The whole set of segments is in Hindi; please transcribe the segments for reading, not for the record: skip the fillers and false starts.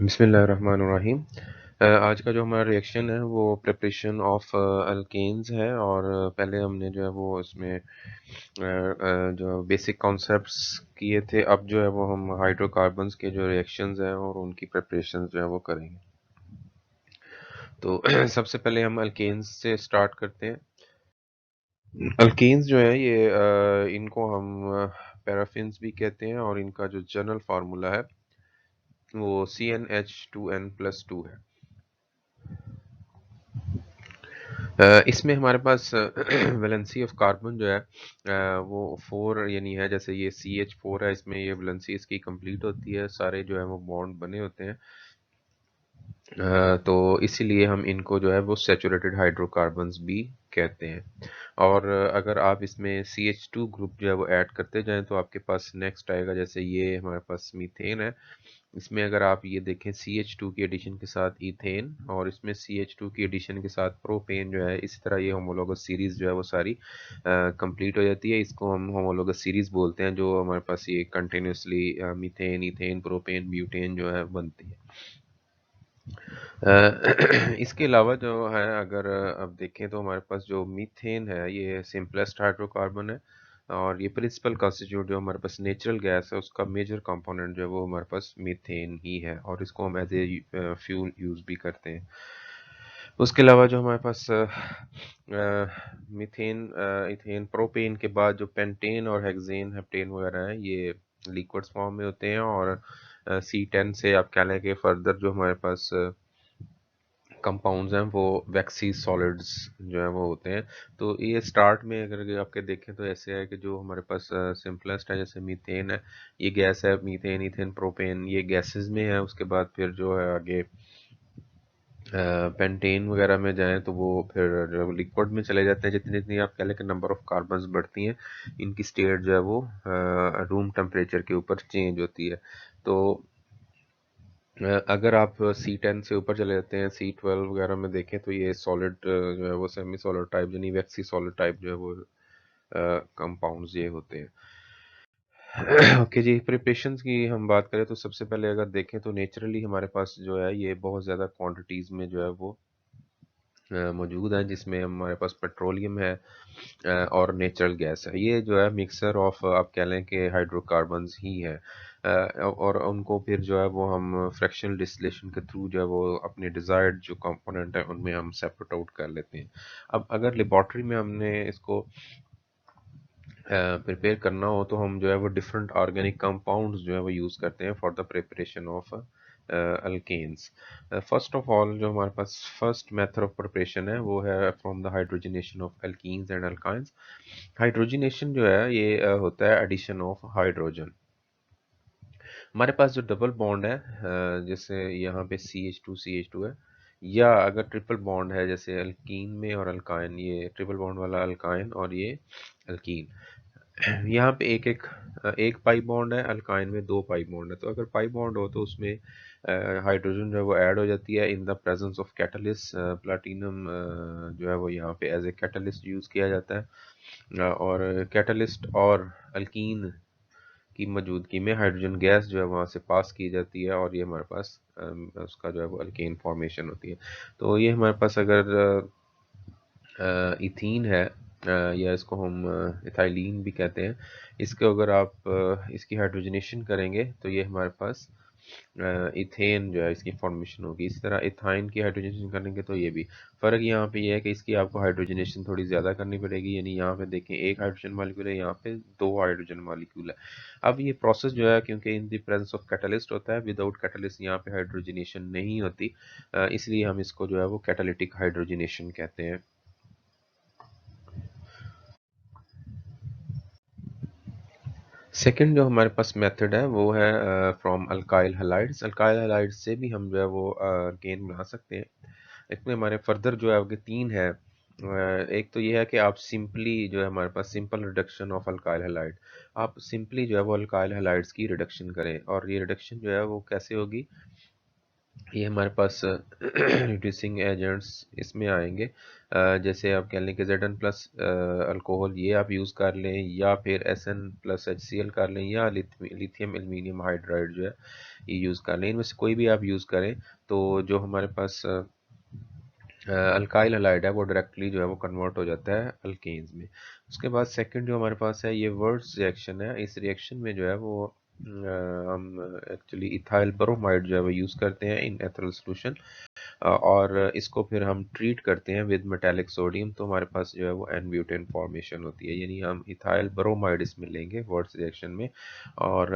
बिस्मिल्लाहिर्रहमानिर्रहीम। आज का जो हमारा रिएक्शन है वो प्रिपरेशन ऑफ अल्केन्स है। और पहले हमने जो है वो इसमें जो बेसिक कॉन्सेप्ट्स किए थे, अब जो है वो हम हाइड्रोकार्बन्स के जो रिएक्शंस हैं और उनकी प्रिपरेशन जो है वो करेंगे। तो सबसे पहले हम अल्केन्स से स्टार्ट करते हैं। अल्केन्स जो है ये इनको हम पैराफिन्स भी कहते हैं और इनका जो जनरल फार्मूला है वो CnH2n+2 है। इसमें हमारे पास वैलेंसी ऑफ कार्बन जो है वो 4 यानी है। जैसे ये CH4 है, इसमें ये वैलेंसी इसकी कंप्लीट होती है, सारे जो है वो बॉन्ड बने होते हैं। तो इसीलिए हम इनको जो है वो सैचुरेटेड हाइड्रोकार्बन्स भी कहते हैं। और अगर आप इसमें CH2 ग्रुप जो है वो ऐड करते जाएं तो आपके पास नेक्स्ट आएगा। जैसे ये हमारे पास मीथेन है, इसमें अगर आप ये देखें CH2 की एडिशन के साथ इथेन, और इसमें CH2 की एडिशन के साथ प्रोपेन जो है, इसी तरह ये होमोलोगस सीरीज जो है वो सारी कंप्लीट हो जाती है। इसको हम होमोलोगस सीरीज बोलते हैं, जो हमारे पास ये continuously methane, ethane, propane, butane जो है बनती है। इसके अलावा जो है, अगर अब देखें तो हमारे पास जो मीथेन है ये सिंपलेस्ट हाइड्रोकार्बन है, और ये प्रिंसिपल कॉन्स्टिट्यूट जो हमारे पास नेचुरल गैस है उसका मेजर कंपोनेंट जो है वो हमारे पास मीथेन ही है, और इसको हम एज ए फ्यूल यूज़ भी करते हैं। उसके अलावा जो हमारे पास मीथेन, इथेन, प्रोपेन के बाद जो पेंटेन और हेक्सेन, हेप्टेन वगैरह हैं, ये लिक्विड्स फॉर्म में होते हैं। और C10 से आप कह लें कि फर्दर जो हमारे पास कंपाउंड्स हैं वो वैक्सी सॉलिड्स जो है वो होते हैं। तो ये स्टार्ट में अगर आपके देखें तो ऐसे है कि जो हमारे पास सिंपलेस्ट है, जैसे मीथेन है, ये गैस है, मीथेन, इथेन, प्रोपेन, ये गैसेस में है। उसके बाद फिर जो है आगे पेंटेन वगैरह में जाएं तो वो फिर जो लिक्विड में चले जाते हैं। जितनी जितनी आप कह लें कि नंबर ऑफ कार्बन्स बढ़ती हैं, इनकी स्टेट जो है वो रूम टेम्परेचर के ऊपर चेंज होती है। तो अगर आप C10 से ऊपर चले जाते हैं, C12 वगैरह में देखें तो ये सॉलिड जो है वो सेमी सॉलिड टाइप यानी वैक्सी सॉलिड टाइप जो है वो कंपाउंड्स ये होते हैं। ओके जी, प्रिपरेशंस की हम बात करें तो सबसे पहले अगर देखें तो नेचुरली हमारे पास जो है ये बहुत ज़्यादा क्वांटिटीज़ में जो है वो मौजूद हैं, जिसमें हमारे पास पेट्रोलियम है और नेचुरल गैस है। ये जो है मिक्सर ऑफ आप कह लें कि हाइड्रोकार्बन्स ही है। और उनको फिर जो है वो हम फ्रैक्शनल डिस्टिलेशन के थ्रू जो है वो अपने डिज़ायर्ड जो कंपोनेंट है उनमें हम सेपरेट आउट कर लेते हैं। अब अगर लेबॉर्ट्री में हमने इसको प्रिपेयर करना हो तो हम जो है वो डिफरेंट ऑर्गेनिक कंपाउंड्स जो है वो यूज़ करते हैं for the preparation of alkanes. First of all जो हमारे पास फर्स्ट मेथड ऑफ प्रिपरेशन है वो है from the hydrogenation of alkenes and alkynes. Hydrogenation जो है ये होता है एडिशन ऑफ हाइड्रोजन। हमारे पास जो डबल बॉन्ड है, जैसे यहाँ पे CH2 है, या अगर ट्रिपल बॉन्ड है जैसे अल्कीन में और अल्काइन, ये ट्रिपल बॉन्ड वाला अल्काइन और ये अल्कीन, यहाँ पे एक पाई बॉन्ड है, अल्काइन में 2 पाई बॉन्ड है। तो अगर पाई बॉन्ड हो तो उसमें हाइड्रोजन जो है वो ऐड हो जाती है इन the presence of catalyst. Platinum जो है वो यहाँ पे एज ए कैटलिस्ट यूज़ किया जाता है। और कैटलिस्ट और अल्कीन की मौजूदगी में हाइड्रोजन गैस जो है वहाँ से पास की जाती है, और ये हमारे पास उसका जो है वो अल्केन फॉर्मेशन होती है। तो ये हमारे पास अगर इथीन है, या इसको हम इथाइलिन भी कहते हैं, इसको अगर आप इसकी हाइड्रोजनेशन करेंगे तो ये हमारे पास इथेन जो है इसकी फॉर्मेशन होगी। इसी तरह इथाइन की हाइड्रोजनेशन करेंगे तो ये भी। फ़र्क यहाँ पे ये है कि इसकी आपको हाइड्रोजनेशन थोड़ी ज़्यादा करनी पड़ेगी, यानी यहाँ पे देखें एक हाइड्रोजन मॉलिक्यूल है, यहाँ पे 2 हाइड्रोजन मॉलिक्यूल है। अब ये प्रोसेस जो है, क्योंकि इन द प्रेजेंस ऑफ कैटलिस्ट होता है, विदाउट कैटलिस्ट यहाँ पे हाइड्रोजनेशन नहीं होती, इसलिए हम इसको जो है वो कैटालिटिक हाइड्रोजनेशन कहते हैं। सेकंड जो हमारे पास मेथड है वो है from alkyl halides. Alkyl halides से भी हम जो है वो गेन बना सकते हैं। इसमें हमारे फर्दर जो है आपके 3 है। एक तो ये है कि आप सिंपली जो है हमारे पास simple reduction of alkyl halide, आप सिंपली जो है वो अल्काइल हैलाइड्स की रिडक्शन करें। और ये रिडक्शन जो है वो कैसे होगी, ये हमारे पास रिड्यूसिंग एजेंट्स इसमें आएंगे। जैसे आप कह लें कि Zn प्लस अल्कोहल ये आप यूज़ कर लें, या फिर Sn प्लस HCl कर लें, या लिथियम एल्यूमिनियम हाइड्राइड जो है ये यूज़ कर लें। इनमें से कोई भी आप यूज़ करें तो जो हमारे पास अल्काइल हलाइड है वो डायरेक्टली जो है वो कन्वर्ट हो जाता है अल्केन्स में। उसके बाद सेकंड जो हमारे पास है ये वर्ड्स रिएक्शन है। इस रिएक्शन में जो है वो हम एक्चुअली इथाइल ब्रोमाइड जो है वो यूज़ करते हैं इन एथरल सोल्यूशन, और इसको फिर हम ट्रीट करते हैं विद मेटालिक सोडियम, तो हमारे पास जो है वो एन ब्यूटेन फॉर्मेशन होती है। यानी हम इथाइल ब्रोमाइड इसमें लेंगे वर्ड्स रिएक्शन में, और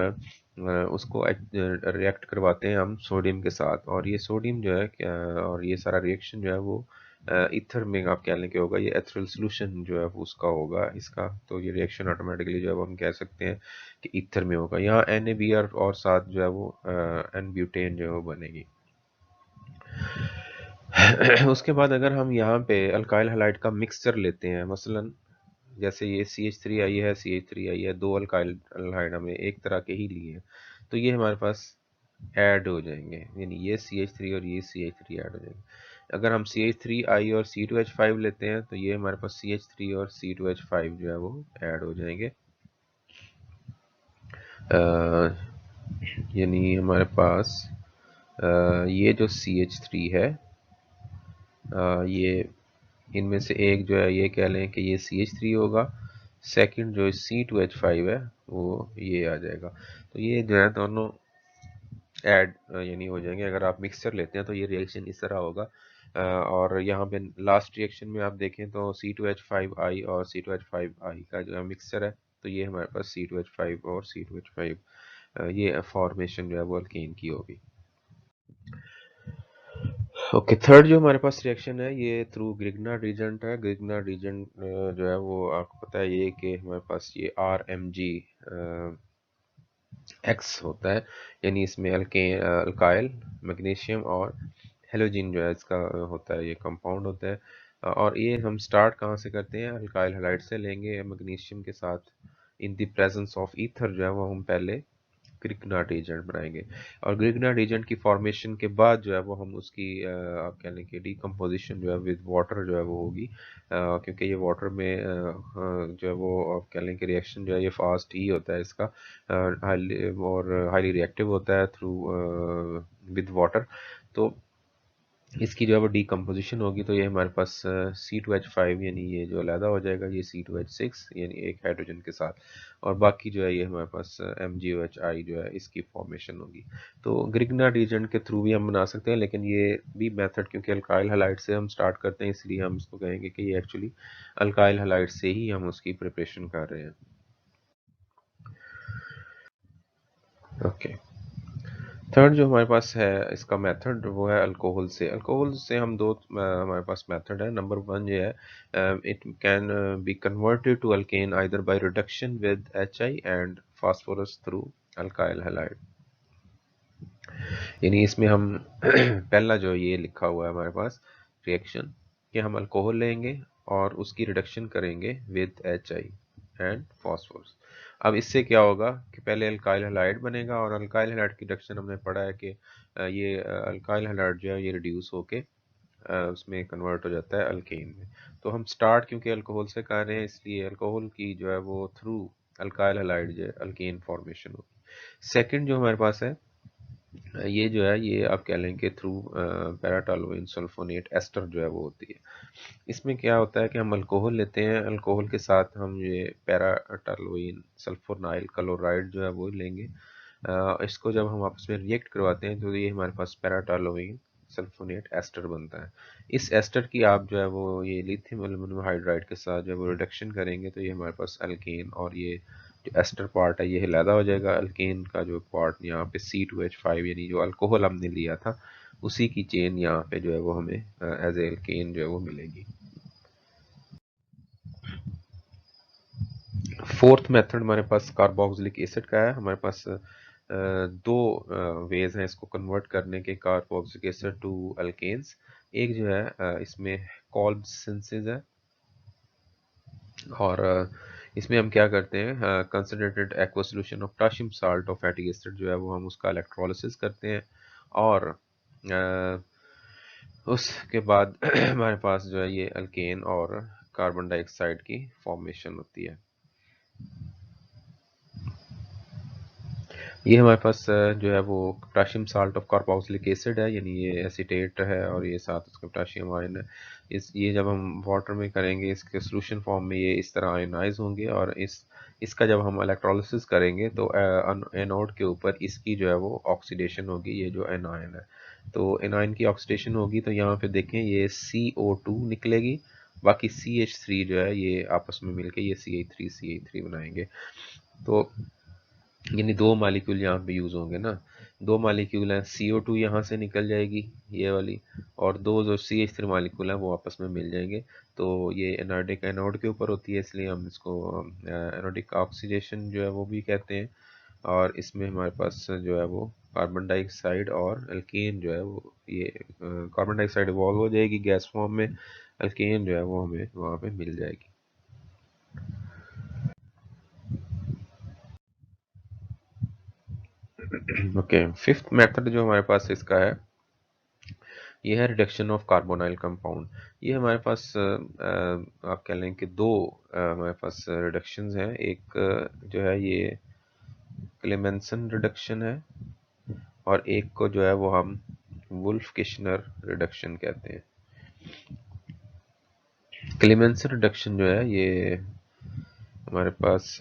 उसको रिएक्ट करवाते हैं हम सोडियम के साथ, और ये सोडियम जो है और ये सारा रिएक्शन जो है वो ईथर में आप कह लें कि होगा, ये एथरल सोल्यूशन जो है वो उसका होगा इसका, तो ये रिएक्शन ऑटोमेटिकली जो है वो हम कह सकते हैं कि ईथर में होगा। यहाँ NaBr और साथ जो है वो एन ब्यूटेन जो है वो बनेगी। उसके बाद अगर हम यहाँ पे अल्काइल हैलाइड का मिक्सचर लेते हैं, मसलन जैसे ये CH3 आई है, CH3 आई है, दो अल्काइल हैलाइड हमने एक तरह के ही लिए हैं, तो ये हमारे पास ऐड हो जाएंगे, यानी ये CH3 और ये CH3 ऐड हो जाएंगे। अगर हम CH3I और C2H5 लेते हैं तो ये हमारे पास CH3 और C2H5 जो है वो ऐड हो जाएंगे। यानी हमारे पास ये जो CH3 है, ये इनमें से एक जो है ये कह लें कि ये CH3 होगा, सेकंड जो C2H5 है वो ये आ जाएगा। तो ये जो है दोनों ऐड यानी हो जाएंगे। अगर आप मिक्सचर लेते हैं तो ये रिएक्शन इस तरह होगा। और यहाँ पे लास्ट रिएक्शन में आप देखें तो C2H5I और C2H5I का जो है मिक्सचर है, तो ये हमारे पास C2H5 और C2H5 ये फॉर्मेशन जो है वो अल्केन की होगी। ओके, थर्ड जो हमारे पास रिएक्शन है ये थ्रू ग्रिग्नार्ड रीजेंट है। ग्रिग्नार्ड रीजेंट जो है वो आपको पता है ये कि हमारे पास ये RMG X होता है, यानी इसमें अल्काइल मैग्नीशियम और हेलोजिन जो है इसका होता है, ये कंपाउंड होता है। और ये हम स्टार्ट कहाँ से करते हैं, अल्काइल हैलाइड से लेंगे मैग्नीशियम के साथ, इन द प्रेजेंस ऑफ ईथर जो है वो हम पहले ग्रिग्नार्ड एजेंट बनाएंगे, और ग्रिग्नार्ड एजेंट की फॉर्मेशन के बाद जो है वो हम उसकी आप कह लें कि डिकम्पोजिशन जो है विद वाटर जो है वो होगी, क्योंकि ये वाटर में जो है वो आप कह लें कि रिएक्शन जो है ये फास्ट ही होता है इसका, हाईली और हाईली रिएक्टिव होता है थ्रू विद वाटर। तो इसकी जो है वो डीकम्पोजिशन होगी, तो ये हमारे पास C2H5 यानी ये जो अलहदा हो जाएगा, ये C2H6 यानी एक हाइड्रोजन के साथ, और बाकी जो है ये हमारे पास MgOHI जो है इसकी फॉर्मेशन होगी। तो ग्रिग्नार्ड एजेंट के थ्रू भी हम बना सकते हैं, लेकिन ये भी मेथड क्योंकि अल्काइल हैलाइड से हम स्टार्ट करते हैं इसलिए हम इसको कहेंगे कि ये एक्चुअली अल्काइल हैलाइड से ही हम उसकी प्रिपरेशन कर रहे हैं। ओके, थर्ड जो हमारे पास है इसका मेथड वो है अल्कोहल से। अल्कोहल से हम दो हमारे पास मेथड है। नंबर वन ये है, it can be converted to alkane either by reduction with HI and phosphorus through alkyl halide. यानी इसमें हम पहला जो ये लिखा हुआ है हमारे पास रिएक्शन कि हम अल्कोहल लेंगे और उसकी रिडक्शन करेंगे विद HI एंड फास्फोरस। अब इससे क्या होगा कि पहले अल्काइल हैलाइड बनेगा, और अल्काइल हैलाइड की रिडक्शन हमने पढ़ा है कि ये अल्काइल हैलाइड जो है ये रिड्यूस होके उसमें कन्वर्ट हो जाता है अल्केन में। तो हम स्टार्ट क्योंकि अल्कोहल से कर रहे हैं इसलिए अल्कोहल की जो है वो थ्रू अल्काइल हैलाइड जो है अल्केन फॉर्मेशन होगी। सेकंड जो हमारे पास है ये जो है ये आप कह लें कि थ्रू पैराटोलुइन सल्फोनेट एस्टर जो है वो होती है। इसमें क्या होता है कि हम अल्कोहल लेते हैं, अल्कोहल के साथ हम ये पैराटोलुइन सल्फोनाइल क्लोराइड जो है वो लेंगे। इसको जब हम आपस में रिएक्ट करवाते हैं तो ये हमारे पास पैराटोलुइन सल्फोनेट एस्टर बनता है। इस एस्टर की आप जो है वो ये लिथियम एल्यूमिनियम हाइड्राइड के साथ जब वो रिडक्शन करेंगे तो ये हमारे पास अल्केन, और ये जो एस्टर पार्ट है ये अलहदा हो जाएगा। अल्केन का जो पार्ट यहाँ पे C2H5 यानी जो अल्कोहल हमने लिया था उसी की चेन यहाँ पे जो है वो हमें एज ए अल्केन जो है वो मिलेगी। फोर्थ मेथड हमारे पास कार्बोक्सिलिक एसिड का है। हमारे पास दो वेज हैं इसको कन्वर्ट करने के, कार्बोक्सिलिक एसिड टू अल्केन्स। एक जो है इसमें कॉल्ब सिंथेसिस है, और इसमें हम क्या करते हैं, concentrated aqua solution of potassium salt of fatty acid जो है वो हम उसका इलेक्ट्रोलिसिस करते हैं, और उसके बाद हमारे पास जो है ये अल्केन और कार्बन डाइऑक्साइड की फॉर्मेशन होती है। ये हमारे पास जो है वो potassium salt of carboxylic acid है, यानी ये एसीटेट है और ये साथ उसका पोटाशियम आयन है। ये जब हम वाटर में करेंगे इसके सोल्यूशन फॉर्म में ये इस तरह आयनाइज होंगे, और इसका जब हम इलेक्ट्रोलिसिस करेंगे तो एनोड के ऊपर इसकी जो है वो ऑक्सीडेशन होगी, ये जो एनायन है। तो एनायन की ऑक्सीडेशन होगी तो यहाँ पे देखें ये CO2 निकलेगी, बाकी CH3 जो है ये आपस में मिलके ये CH3 बनाएंगे। तो यानी दो मालिक्यूल यहाँ पे यूज होंगे ना, दो मालिक्यूल हैं, CO2 यहाँ से निकल जाएगी ये वाली, और दो जो CH3 मालिक्यूल हैं वो आपस में मिल जाएंगे। तो ये एनर्डिक एनोड के ऊपर होती है, इसलिए हम इसको एनोडिक ऑक्सीडेशन जो है वो भी कहते हैं। और इसमें हमारे पास जो है वो कार्बन डाइऑक्साइड और अल्केन जो है वो ये कार्बन डाइऑक्साइड इवॉल्व हो जाएगी गैस फॉर्म में, अल्केन जो है वो हमें वहाँ पे मिल जाएगी। ओके, फिफ्थ मेथड जो हमारे पास इसका है ये है रिडक्शन ऑफ कार्बोनाइल कंपाउंड। ये हमारे पास आप कह लें कि दो हमारे पास रिडक्शंस हैं। एक जो है ये क्लेमेंसन रिडक्शन है, और एक को जो है वो हम वुल्फ किशनर रिडक्शन कहते हैं। क्लेमेंसन रिडक्शन जो है ये हमारे पास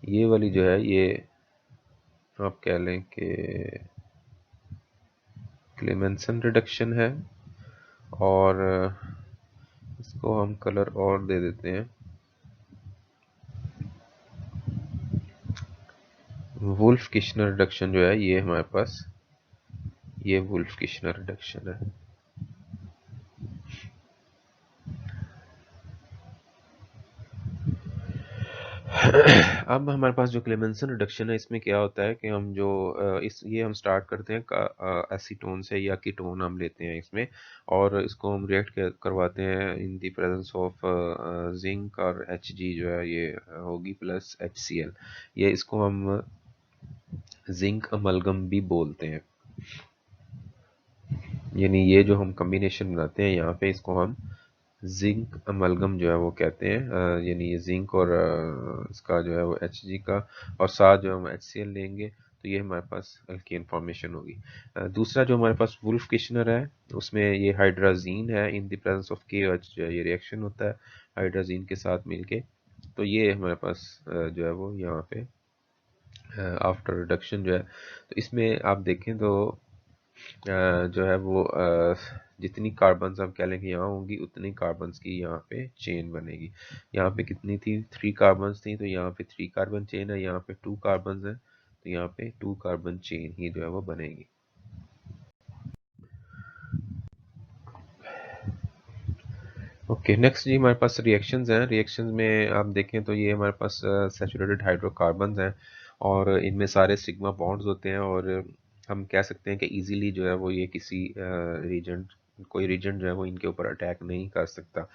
ये वाली जो है ये आप कह लें कि क्लेमेंसन रिडक्शन है, और इसको हम कलर और दे देते हैं, वुल्फ किशनर रिडक्शन जो है ये हमारे पास ये वुल्फ किशनर रिडक्शन है। अब हमारे पास जो क्लेमेंसन रिडक्शन है इसमें क्या होता है कि हम जो ये हम स्टार्ट करते हैं एसीटोन से या कीटोन हम लेते हैं इसमें, और इसको हम रिएक्ट करवाते हैं इन द प्रेजेंस ऑफ जिंक, और Hg जो है ये होगी प्लस HCl। ये इसको हम जिंक अमलगम भी बोलते हैं, यानी ये जो हम कम्बिनेशन बनाते हैं यहाँ पे इसको हम जिंक अमलगम जो है वो कहते हैं। यानी ये जिंक और इसका जो है वो Hg का, और साथ जो हम HCl लेंगे तो ये हमारे पास अल्केन फॉर्मेशन होगी। दूसरा जो हमारे पास वुल्फ किशनर है उसमें ये हाइड्राजीन है, इन द प्रेजेंस ऑफ KOH जो है ये रिएक्शन होता है हाइड्राजीन के साथ मिलके। तो ये हमारे पास जो है वो यहाँ पे आफ्टर रिडक्शन जो है, तो इसमें आप देखें तो जो है वो जितनी कार्बन्स हम कह लें कि यहाँ होंगी उतनी कार्बन्स की यहाँ पे चेन बनेगी। यहाँ पे कितनी थी, 3 कार्बन्स थी, तो यहाँ पे 3 कार्बन चेन है, यहाँ पे 2 कार्बन्स है, तो यहाँ पे 2 कार्बन चेन ही जो है वो बनेगी। ओके, नेक्स्ट जी हमारे पास रिएक्शंस हैं। रिएक्शंस में आप देखें तो ये हमारे पास सैचुरेटेड हाइड्रोकार्बन्स हैं, और इनमें सारे सिग्मा बॉन्ड्स होते हैं, और हम कह सकते हैं कि इजीली जो है वो ये किसी रीजन कोई रीजन जो है वो इनके ऊपर अटैक नहीं कर सकता।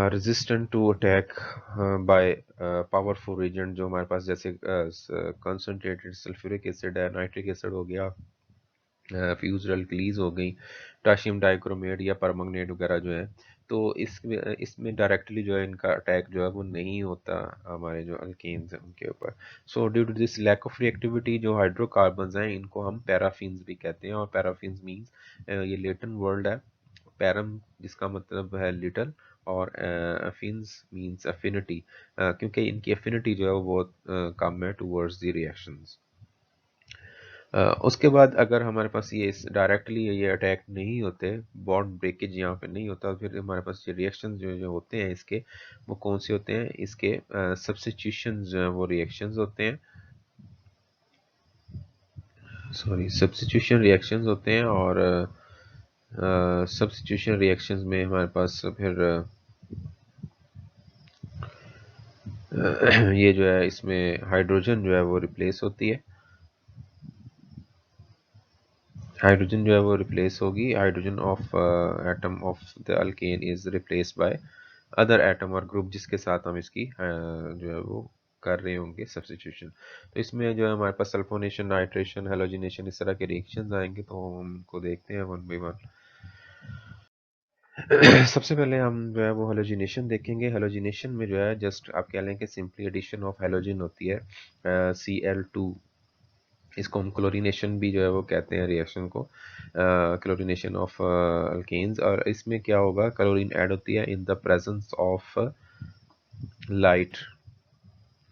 Resistant to attack by powerful reagent जो हमारे पास जैसे कंसंट्रेटेड सल्फ्यूरिक एसिड है, नाइट्रिक एसिड हो गया, फ्यूज्ड अल्कलीज हो गई, पोटाशियम डाइक्रोमेट या परमंगनेट वगैरह जो है, तो इसमें डायरेक्टली जो है इनका अटैक जो है वो नहीं होता हमारे जो अल्केन्स हैं उनके ऊपर। So due to this lack of reactivity जो हाइड्रोकार्बन्स हैं इनको हम पैराफिन्स भी कहते हैं, और पैराफिन्स मीन्स ये लेटिन वर्ड है, पैरम जिसका मतलब है लिटल, और अफिन्स मीन्स अफिनिटी, क्योंकि इनकी अफिनिटी जो है वो बहुत कम है टूवर्ड्स द रिएक्शंस। उसके बाद अगर हमारे पास ये डायरेक्टली ये अटैक नहीं होते, बॉन्ड ब्रेकेज यहाँ पे नहीं होता, फिर हमारे पास ये रिएक्शंस जो जो होते हैं इसके वो कौन से होते हैं, इसके सब्स्टिट्यूशन जो है वो रिएक्शंस होते हैं, सॉरी सब्स्टिट्यूशन रिएक्शंस होते हैं। और सब्स्टिट्यूशन रिएक्शंस में हमारे पास फिर ये जो है इसमें हाइड्रोजन जो है वो रिप्लेस होती है, हाइड्रोजन जो है वो रिप्लेस होगी, hydrogen of atom of the alkane is replaced by other atom और ग्रुप जिसके साथ हम इसकी जो है वो कर रहे होंगे सब्स्टिट्यूशन। तो इसमें जो है हमारे पास सल्फोनेशन, नाइट्रेशन, हेलोजिनेशन, इस तरह के रिएक्शंस आएंगे, तो हम उनको देखते हैं वन बाय वन। सबसे पहले हम जो है वो हेलोजिनेशन देखेंगे। हेलोजिनेशन में जो है जस्ट आप कह लें कि सिंपली एडिशन ऑफ हेलोजन होती है, Cl2। इसको हम क्लोरीनेशन भी जो है वो कहते हैं रिएक्शन को, क्लोरीनेशन ऑफ अल्केन्स। और इसमें क्या होगा, क्लोरीन ऐड होती है इन the presence of light.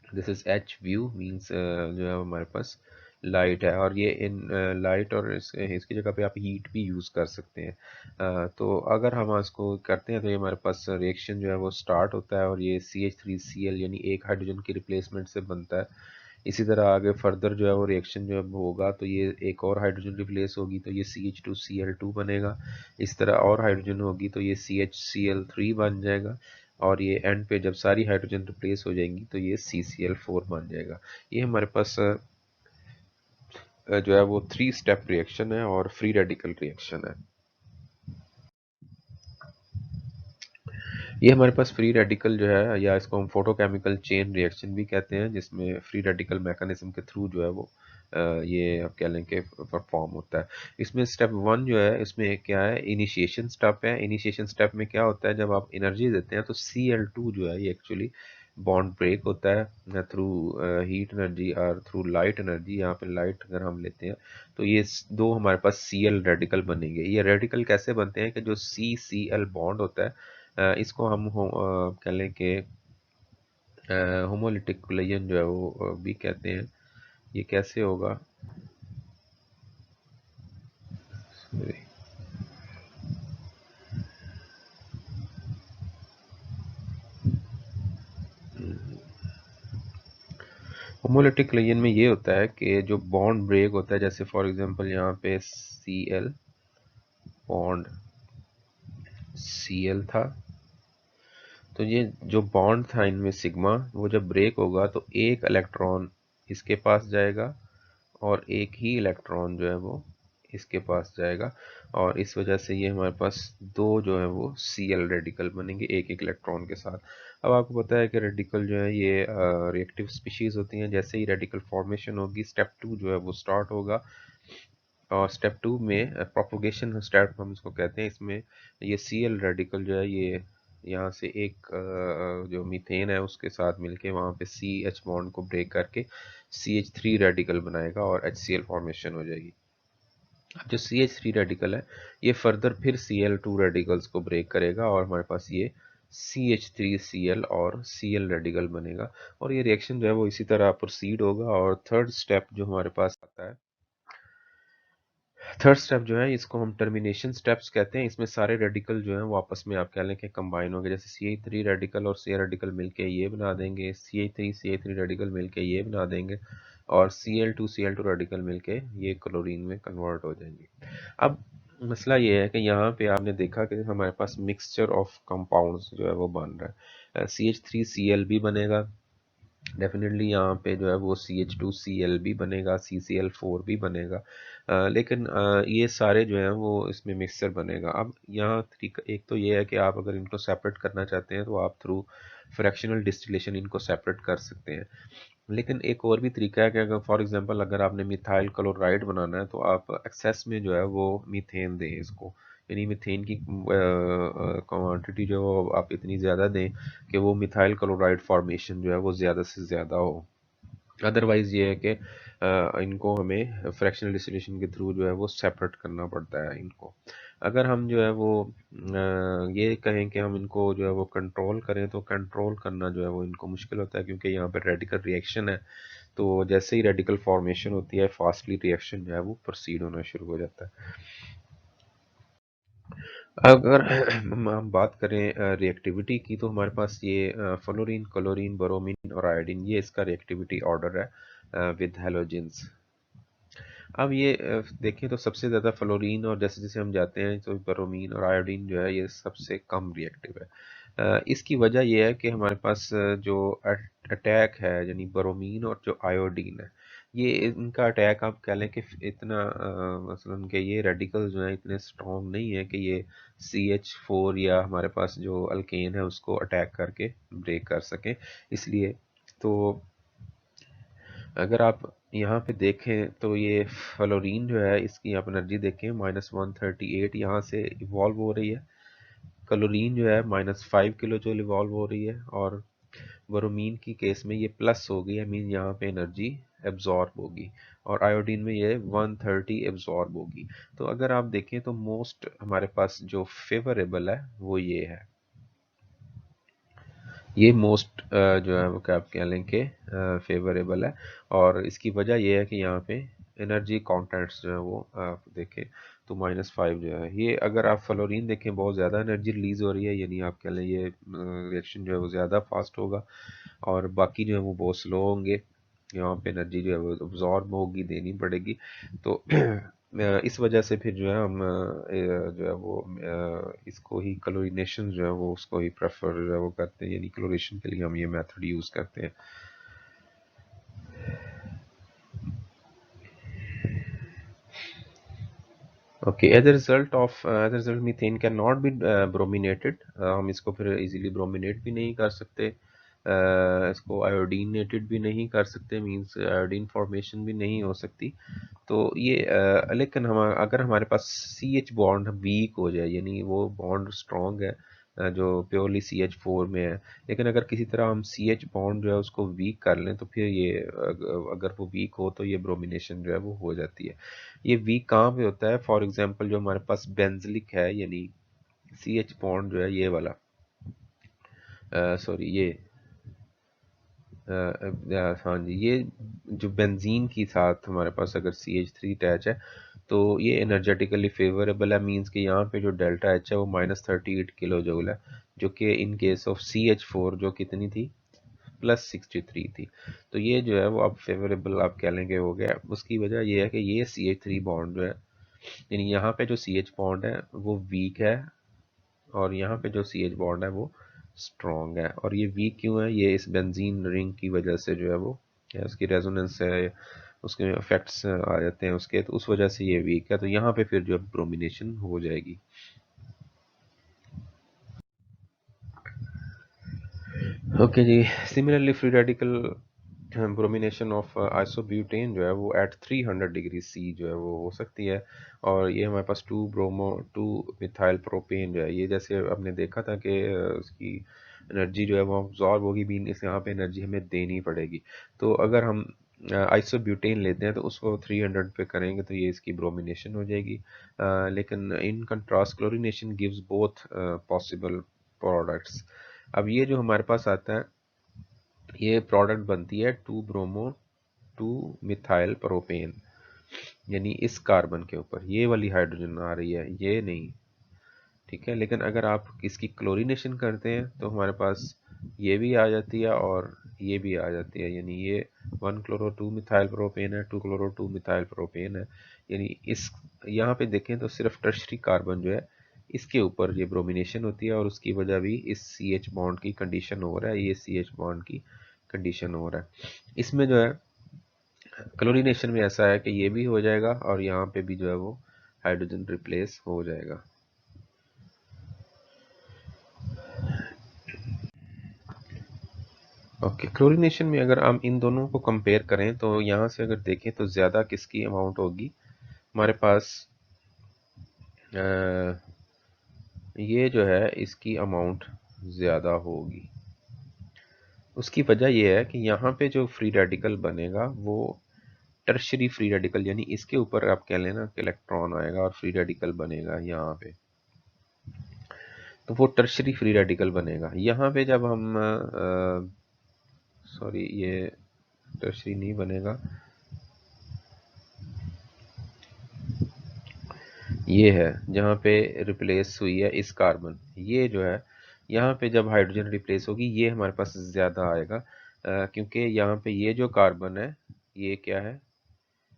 This is H view means जो है हमारे पास लाइट है, और ये इन लाइट और इसकी जगह पे आप हीट भी यूज़ कर सकते हैं। तो अगर हम इसको करते हैं तो ये हमारे पास रिएक्शन जो है वो स्टार्ट होता है, और ये CH3Cl यानी एक हाइड्रोजन की रिप्लेसमेंट से बनता है। इसी तरह आगे फर्दर जो है वो रिएक्शन जो है वो होगा, तो ये एक और हाइड्रोजन रिप्लेस होगी तो ये CH2Cl2 बनेगा। इस तरह और हाइड्रोजन होगी तो ये CHCl3 बन जाएगा, और ये एंड पे जब सारी हाइड्रोजन रिप्लेस हो जाएंगी तो ये CCl4 बन जाएगा। ये हमारे पास जो है वो 3 स्टेप रिएक्शन है और फ्री रेडिकल रिएक्शन है। ये हमारे पास फ्री रेडिकल जो है, या इसको हम फोटोकेमिकल चेन रिएक्शन भी कहते हैं, जिसमें फ्री रेडिकल मैकेनिज्म के थ्रू जो है वो ये आप कह लें कि परफॉर्म होता है। इसमें स्टेप 1 जो है इसमें क्या है, इनिशिएशन स्टेप है। इनिशिएशन स्टेप में क्या होता है, जब आप एनर्जी देते हैं तो Cl2 जो है ये एक्चुअली बॉन्ड ब्रेक होता है थ्रू हीट एनर्जी और थ्रू लाइट एनर्जी। यहाँ पे लाइट अगर हम लेते हैं तो ये दो हमारे पास Cl रेडिकल बनेंगे। ये रेडिकल कैसे बनते हैं कि जो CCl बॉन्ड होता है, इसको हम कह लें कि होमोलिटिक कोलिजन जो है वो भी कहते हैं। ये कैसे होगा, होमोलिटिक कोलिजन में ये होता है कि जो बॉन्ड ब्रेक होता है, जैसे फॉर एग्जांपल यहाँ पे Cl बॉन्ड Cl था, तो ये जो बॉन्ड था इनमें सिग्मा, वो जब ब्रेक होगा तो एक इलेक्ट्रॉन इसके पास जाएगा और एक ही इलेक्ट्रॉन जो है वो इसके पास जाएगा, और इस वजह से ये हमारे पास दो जो है वो Cl रेडिकल बनेंगे एक एक इलेक्ट्रॉन के साथ। अब आपको पता है कि रेडिकल जो है ये रिएक्टिव स्पीशीज होती हैं। जैसे ही रेडिकल फॉर्मेशन होगी, स्टेप 2 जो है वो स्टार्ट होगा, और स्टेप 2 में प्रोपोगेशन स्टेप हम इसको कहते हैं। इसमें ये Cl रेडिकल जो है ये यहाँ से एक जो मीथेन है उसके साथ मिलके वहाँ पे CH बॉन्ड को ब्रेक करके CH3 रेडिकल बनाएगा और HCl फॉर्मेशन हो जाएगी। अब जो CH3 रेडिकल है ये फर्दर फिर Cl2 रेडिकल्स को ब्रेक करेगा, और हमारे पास ये CH3Cl और Cl रेडिकल बनेगा, और ये रिएक्शन जो है वो इसी तरह प्रोसीड होगा। और थर्ड स्टेप जो हमारे पास आता है, थर्ड स्टेप जो है इसको हम टर्मिनेशन स्टेप्स कहते हैं। इसमें सारे रेडिकल जो हैं वो आपस में आप कह लें कि कंबाइन हो गए। जैसे CH3 रेडिकल और Cl रेडिकल मिलके ये बना देंगे, CH3 रेडिकल मिलके ये बना देंगे, और Cl2 रेडिकल मिलके ये क्लोरीन में कन्वर्ट हो जाएंगे। अब मसला ये है कि यहाँ पे आपने देखा कि हमारे पास मिक्सचर ऑफ कंपाउंड्स जो है वो बन रहा है। CH3Cl भी बनेगा डेफिनेटली, यहाँ पे जो है वो CH2Cl भी बनेगा, CCl4 भी बनेगा, लेकिन ये सारे जो हैं वो इसमें मिक्सचर बनेगा। अब यहाँ तरीका एक तो ये है कि आप अगर इनको सेपरेट करना चाहते हैं तो आप थ्रू फ्रैक्शनल डिस्टिलेशन इनको सेपरेट कर सकते हैं। लेकिन एक और भी तरीका है कि अगर फॉर एग्जांपल अगर आपने मिथाइल क्लोराइड बनाना है तो आप एक्सेस में जो है वो मीथेन दें इसको, यानी मीथेन की क्वांटिटी जो आप इतनी ज़्यादा दें कि वो मिथाइल क्लोराइड फॉर्मेशन जो है वो ज़्यादा से ज़्यादा हो। अदरवाइज़ ये है कि इनको हमें फ्रैक्शनल डिस्टिलेशन के थ्रू जो है वो सेपरेट करना पड़ता है इनको। अगर हम जो है वो ये कहें कि हम इनको जो है वो कंट्रोल करें तो कंट्रोल करना जो है वो इनको मुश्किल होता है, क्योंकि यहाँ पर रेडिकल रिएक्शन है। तो जैसे ही रेडिकल फॉर्मेशन होती है फास्टली रिएक्शन जो है वो प्रोसीड होना शुरू हो जाता है। अगर हम बात करें रिएक्टिविटी की, तो हमारे पास ये फ्लोरीन, क्लोरीन, ब्रोमीन और आयोडीन, ये इसका रिएक्टिविटी ऑर्डर है विद हैलोजेंस। अब ये देखें तो सबसे ज़्यादा फ्लोरीन, और जैसे जैसे हम जाते हैं तो ब्रोमीन और आयोडीन जो है ये सबसे कम रिएक्टिव है। इसकी वजह यह है कि हमारे पास जो अटैक है यानी ब्रोमीन और जो आयोडीन है, ये इनका अटैक आप कह लें कि इतना मसलन कि ये रेडिकल जो है इतने स्ट्रॉन्ग नहीं है कि ये CH4 या हमारे पास जो अल्केन है उसको अटैक करके ब्रेक कर सकें। इसलिए तो अगर आप यहाँ पे देखें तो ये फ्लोरीन जो है इसकी आप एनर्जी देखें -138 यहाँ से इवॉल्व हो रही है। क्लोरीन जो है -5 किलो जूल इवॉल्व हो रही है, और ब्रोमीन की केस में ये प्लस हो गई है, मीन यहाँ पे एनर्जी एब्जॉर्ब होगी, और आयोडीन में ये 130 एब्जॉर्ब होगी। तो अगर आप देखें तो मोस्ट हमारे पास जो फेवरेबल है वो ये है, ये मोस्ट जो है वो क्या आप कह लें कि फेवरेबल है। और इसकी वजह ये है कि यहाँ पे एनर्जी कॉन्टेंट्स जो है वो आप देखें तो -5 जो है, ये अगर आप फ्लोरीन देखें बहुत ज़्यादा एनर्जी रिलीज हो रही है, यानी आप कह लें ये रिएक्शन जो है वो ज़्यादा फास्ट होगा, और बाकी जो है वो बहुत स्लो होंगे। यहाँ पे एनर्जी जो है वो अब्जॉर्ब होगी, देनी पड़ेगी। तो इस वजह से फिर जो है हम जो है वो इसको ही क्लोरीनेशन जो है वो उसको ही प्रेफर जो है वो करते हैं, यानी क्लोरीनेशन के लिए हम ये मेथड यूज़ करते हैं। Okay, as a result methane can not be brominated, हम इसको फिर इजीली ब्रोमिनेट भी नहीं कर सकते, इसको आयोडीनेटेड भी नहीं कर सकते, मींस आयोडीन फॉर्मेशन भी नहीं हो सकती। तो ये लेकिन हम अगर हमारे पास सी एच बॉन्ड वीक हो जाए, यानी वो बॉन्ड स्ट्रॉन्ग है जो प्योरली CH4 में है, लेकिन अगर किसी तरह हम CH बॉन्ड जो है उसको वीक कर लें तो फिर ये अगर वो वीक हो तो ये ब्रोमिनेशन जो है वो हो जाती है। ये वीक कहाँ पे होता है? फॉर एग्जांपल जो हमारे पास बेंजलिक है, यानी CH बॉन्ड जो है ये वाला, सॉरी ये हाँ जी, ये जो बेंजीन की साथ हमारे पास अगर CH3 अटैच है तो ये एनर्जेटिकली फेवरेबल है, मींस कि यहाँ पे जो डेल्टा एच है वो -38 किलो जूल है, जो कि इन केस ऑफ CH4 जो कितनी थी, +63 थी। तो ये जो है वो अब फेवरेबल आप कह लेंगे हो गया। उसकी वजह ये है कि ये CH3 बॉन्ड जो है, यानी यहाँ पे जो CH बॉन्ड है वो वीक है, और यहाँ पे जो CH बॉन्ड है वो स्ट्रॉन्ग है। और ये वीक क्यों है? ये इस बेंजीन रिंग की वजह से जो है वो, या उसकी रेजोनेंस है, उसके इफेक्ट्स आ जाते हैं उसके, तो उस वजह से ये वीक है। तो यहाँ पे फिर जो ब्रोमिनेशन हो जाएगी। ओके जी, similarly free radical bromination of isobutane जो है वो एट 300 डिग्री C जो है वो हो सकती है। और ये हमारे पास 2 मिथाइल प्रोपेन जो है, ये जैसे आपने देखा था कि उसकी एनर्जी जो है वो अब्जॉर्ब होगी भी, इस यहाँ पे एनर्जी हमें देनी पड़ेगी। तो अगर हम आइसोब्यूटेन लेते हैं तो उसको 300 पे करेंगे तो ये इसकी ब्रोमिनेशन हो जाएगी। लेकिन in contrast chlorination gives both possible products. अब ये जो हमारे पास आता है, ये प्रोडक्ट बनती है 2 मिथाइल प्रोपेन, यानी इस कार्बन के ऊपर ये वाली हाइड्रोजन आ रही है, ये नहीं, ठीक है। लेकिन अगर आप इसकी क्लोरीनेशन करते हैं तो हमारे पास ये भी आ जाती है और ये भी आ जाती है, यानी ये 1 क्लोरो 2 मिथाइल प्रोपेन है, 2 क्लोरो 2 मिथाइल प्रोपेन है। यानी इस यहाँ पे देखें तो सिर्फ टर्शरी कार्बन जो है इसके ऊपर ये ब्रोमिनेशन होती है, और उसकी वजह भी इस CH बॉन्ड की कंडीशन हो रहा है, ये CH बॉन्ड की कंडीशन हो रहा है। इसमें जो है क्लोरीनेशन में ऐसा है कि ये भी हो जाएगा और यहाँ पे भी जो है वो हाइड्रोजन रिप्लेस हो जाएगा। ओके, क्लोरीनेशन में अगर हम इन दोनों को कंपेयर करें तो यहाँ से अगर देखें तो ज़्यादा किसकी अमाउंट होगी हमारे पास, ये जो है इसकी अमाउंट ज़्यादा होगी। उसकी वजह यह है कि यहाँ पे जो फ्री रेडिकल बनेगा वो टर्शरी फ्री रेडिकल, यानी इसके ऊपर आप कह लेना कि इलेक्ट्रॉन आएगा और फ्री रेडिकल बनेगा यहाँ पे, तो वो टर्शरी फ्री रेडिकल बनेगा। यहाँ पे जब हम सॉरी ये टर्शरी नहीं बनेगा, ये है जहाँ पे रिप्लेस हुई है इस कार्बन, ये जो है यहाँ पे जब हाइड्रोजन रिप्लेस होगी ये हमारे पास ज़्यादा आएगा, क्योंकि यहाँ पे ये जो कार्बन है ये क्या है,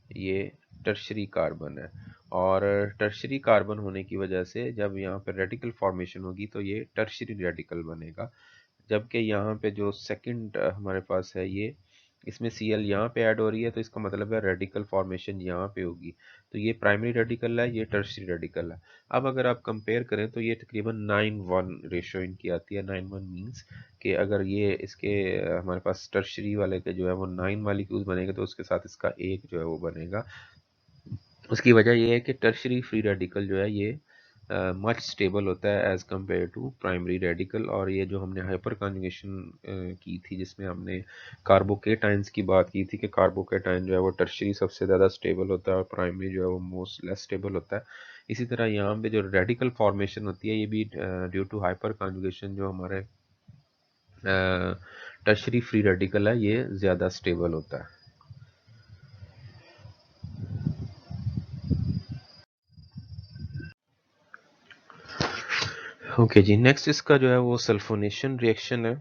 ये टर्शरी कार्बन है। और टर्शरी कार्बन होने की वजह से जब यहाँ पे रेडिकल फॉर्मेशन होगी तो ये टर्शरी रेडिकल बनेगा, जबकि यहाँ पे जो सेकंड हमारे पास है ये इसमें Cl यहाँ पे ऐड हो रही है, तो इसका मतलब है रेडिकल फॉर्मेशन यहाँ पे होगी। तो ये प्राइमरी रेडिकल है, ये टर्शियरी रेडिकल है। अब अगर आप कंपेयर करें तो ये तकरीबन 9:1 रेशो इनकी आती है। 9:1 मीन्स कि अगर ये इसके हमारे पास टर्शियरी वाले के जो है वो 9 मॉलिक्यूल्स बनेंगे तो उसके साथ इसका एक जो है वो बनेगा। उसकी वजह ये है कि टर्शियरी फ्री रेडिकल जो है ये मच स्टेबल होता है as compare to primary radical. और ये जो हमने हाइपर कॉन्जुगेशन की थी जिसमें हमने कार्बोकेटाइंस की बात की थी कि कार्बोकेटाइन जो है वो टर्शियरी सबसे ज़्यादा स्टेबल होता है और प्राइमरी जो है वो मोस्ट लेस स्टेबल होता है। इसी तरह यहाँ पे जो रेडिकल फॉर्मेशन होती है ये भी ड्यू टू हाइपर कॉन्जुगेशन जो हमारे टर्शियरी फ्री रेडिकल है ये ज़्यादा स्टेबल होता है। ओके जी, नेक्स्ट इसका जो है वो सल्फोनेशन रिएक्शन है।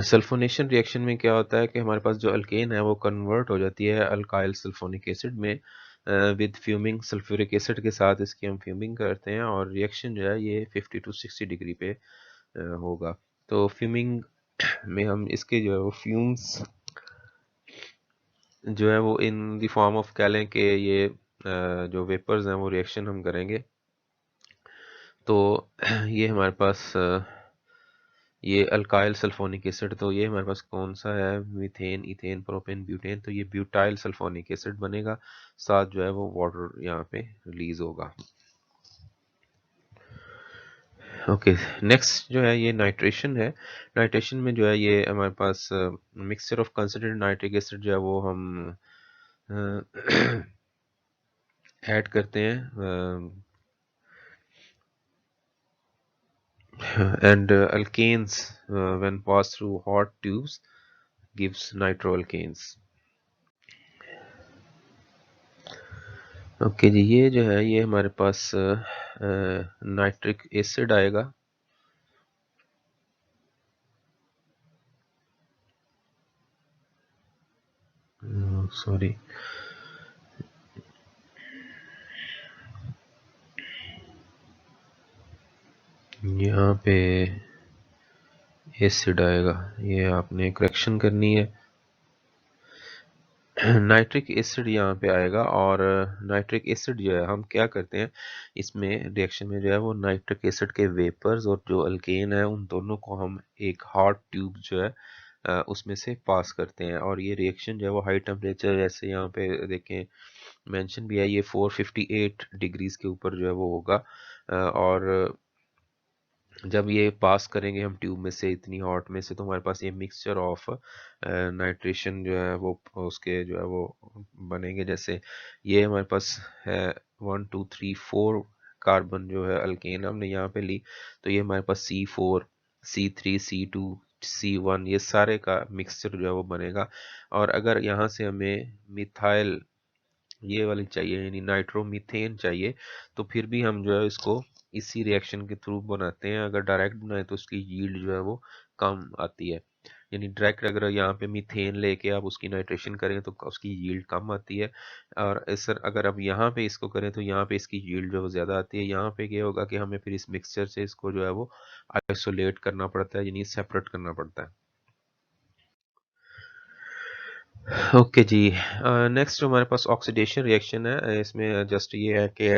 सल्फोनेशन रिएक्शन में क्या होता है कि हमारे पास जो अल्केन है वो कन्वर्ट हो जाती है अल्काइल सल्फोनिक एसिड में विद फ्यूमिंग सल्फ्यूरिक एसिड के साथ इसकी हम फ्यूमिंग करते हैं और रिएक्शन जो है ये 50 to 60 डिग्री पे होगा। तो फ्यूमिंग में हम इसके जो है वो फ्यूम्स जो है वो इन द फॉर्म ऑफ कह लें कि ये जो वेपर्स हैं वो रिएक्शन हम करेंगे। तो ये हमारे पास ये अल्काइल सल्फोनिक एसिड, तो ये हमारे पास कौन सा है, मीथेन, इथेन, प्रोपेन, ब्यूटेन। तो ये ब्यूटाइल सल्फोनिक एसिड बनेगा, साथ जो है वो वाटर यहाँ पे रिलीज होगा। ओके, नेक्स्ट जो है ये नाइट्रेशन है। नाइट्रेशन में जो है ये हमारे पास mixture of considered nitric acid जो है वो हम ऐड करते हैं and alkanes when passed through hot tubes gives nitroalkanes। Okay जी, ये जो है ये हमारे पास नाइट्रिक एसिड आएगा। सॉरी, यहाँ पे एसिड आएगा, ये आपने करेक्शन करनी है। नाइट्रिक एसिड यहाँ पे आएगा और नाइट्रिक एसिड जो है हम क्या करते हैं इसमें रिएक्शन में जो है वो नाइट्रिक एसिड के वेपर्स और जो अल्केन है उन दोनों को हम एक हॉट ट्यूब जो है उसमें से पास करते हैं। और ये रिएक्शन जो है वो हाई टेम्परेचर, जैसे यहाँ पे देखें मेंशन भी है, ये 458 डिग्रीज के ऊपर जो है वो होगा। और जब ये पास करेंगे हम ट्यूब में से इतनी हॉट में से, तो हमारे पास ये मिक्सचर ऑफ नाइट्रेशन जो है वो उसके जो है वो बनेंगे। जैसे ये हमारे पास है 1 2 3 4 कार्बन जो है अल्केन हमने यहाँ पे ली, तो ये हमारे पास C4 C3 C2 C1 ये सारे का मिक्सचर जो है वो बनेगा। और अगर यहाँ से हमें मिथाइल ये वाली चाहिए यानी नाइट्रोमीथेन चाहिए, तो फिर भी हम जो है इसको इसी रिएक्शन के थ्रू बनाते हैं। अगर डायरेक्ट बनाए तो उसकी यील्ड जो है वो कम आती है। यानी डायरेक्ट अगर यहाँ पे मीथेन लेके आप उसकी नाइट्रेशन करें तो उसकी यील्ड कम आती है। और सर अगर आप यहाँ पे इसको करें तो यहाँ पे इसकी यील्ड जो है ज़्यादा आती है। यहाँ पे क्या होगा कि हमें फिर इस मिक्सचर से इसको जो है वो आइसोलेट करना पड़ता है, यानी सेपरेट करना पड़ता है। ओके जी, नेक्स्ट जो हमारे पास ऑक्सीडेशन रिएक्शन है, इसमें जस्ट ये है कि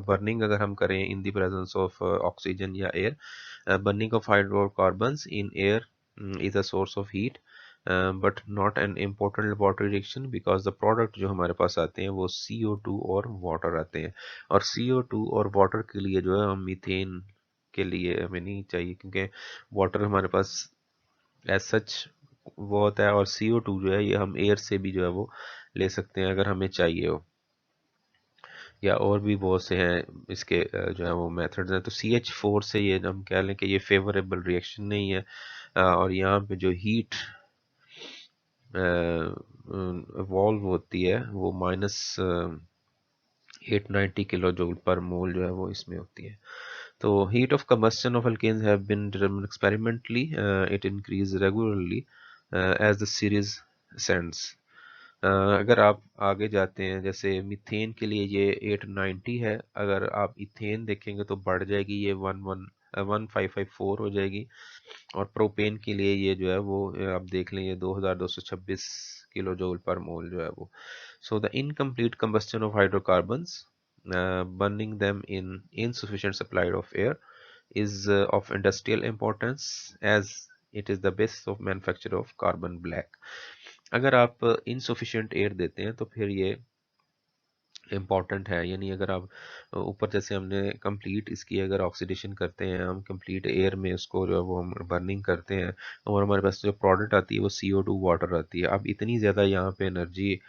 बर्निंग अगर हम करें in the presence of oxygen या air, burning of hydrocarbons in air is a source of heat but not an important laboratory reaction because the product जो हमारे पास आते हैं वो CO2 और वाटर आते हैं। और CO2 और वाटर के लिए जो है हम मीथेन के लिए हमें नहीं चाहिए, क्योंकि वाटर हमारे पास एज सच वो होता है और CO2 जो है ये हम एयर से भी जो है वो ले सकते हैं अगर हमें चाहिए हो। या और भी बहुत से हैं इसके जो है वो मेथड्स हैं। तो CH4 से ये हम कह लें कि ये फेवरेबल रिएक्शन नहीं है। और यहाँ पे जो हीट वॉल्व होती है वो -890 किलो जूल पर मोल जो है वो इसमें होती है। तो heat of combustion of alkanes have been determined experimentally. It increase regularly as the series ascends. अगर आप आगे जाते हैं, जैसे मीथेन के लिए ये 890 है, अगर आप इथेन देखेंगे तो बढ़ जाएगी ये 11 1554 हो जाएगी। और प्रोपेन के लिए ये जो है वो आप देख लें, ये 2226 किलो जूल पर मोल जो है वो। So the incomplete combustion of hydrocarbons, burning them in insufficient supply of air is of industrial importance as it is the basis of manufacture of carbon black। अगर आप insufficient air देते हैं तो फिर ये इम्पॉर्टेंट है, यानी अगर आप ऊपर जैसे हमने कंप्लीट इसकी अगर ऑक्सीडेशन करते हैं, हम कंप्लीट एयर में उसको जो है वो हम बर्निंग करते हैं, और हमारे पास जो प्रोडक्ट आती है वो CO2 वाटर आती है। अब इतनी ज़्यादा यहाँ पे एनर्जी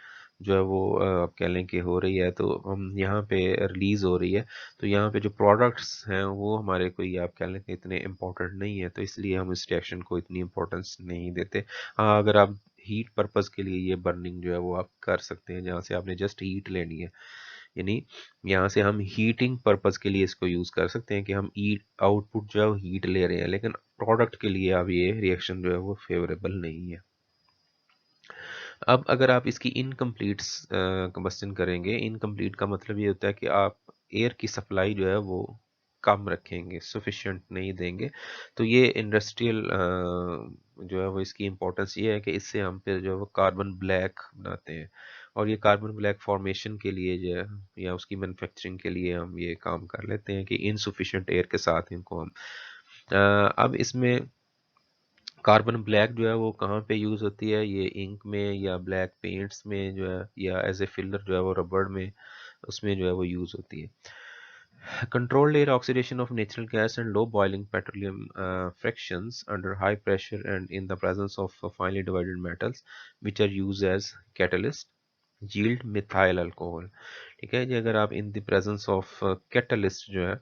जो है वो आप कह लें कि हो रही है, तो हम यहाँ पे रिलीज़ हो रही है, तो यहाँ पे जो प्रोडक्ट्स हैं वो हमारे कोई आप कह लें कि इतने इम्पोर्टेंट नहीं है, तो इसलिए हम इस रिएक्शन को इतनी इम्पोर्टेंस नहीं देते। हाँ, अगर आप हीट पर्पज़ के लिए ये बर्निंग जो है वो आप कर सकते हैं, जहाँ से आपने जस्ट हीट लेनी है, यानी यहाँ से हम हीटिंग पर्पस के लिए इसको यूज कर सकते हैं कि हम ईट आउटपुट जो है वो हीट ले रहे हैं, लेकिन प्रोडक्ट के लिए अब ये रिएक्शन जो है वो फेवरेबल नहीं है। अब अगर आप इसकी इनकम्प्लीट कंबस्टन करेंगे, इनकम्प्लीट का मतलब ये होता है कि आप एयर की सप्लाई जो है वो कम रखेंगे, सफिशिएंट नहीं देंगे। तो ये इंडस्ट्रियल जो है वो इसकी इम्पोर्टेंस ये है कि इससे हम फिर जो है वो कार्बन ब्लैक बनाते हैं, और ये कार्बन ब्लैक फॉर्मेशन के लिए जो है या उसकी मैन्युफैक्चरिंग के लिए हम ये काम कर लेते हैं कि इनसफिशिएंट एयर के साथ इनको हम अब इसमें कार्बन ब्लैक जो है वो कहाँ पे यूज़ होती है, ये इंक में या ब्लैक पेंट्स में जो है, या एज ए फिलर जो है वो रबड़ में, उसमें जो है वो यूज़ होती है। Controlled air oxidation of natural gas and low boiling petroleum fractions under high pressure and in the presence of finely divided metals which are used as catalyst yield methyl alcohol। ठीक है जी, अगर आप in the presence of catalyst जो है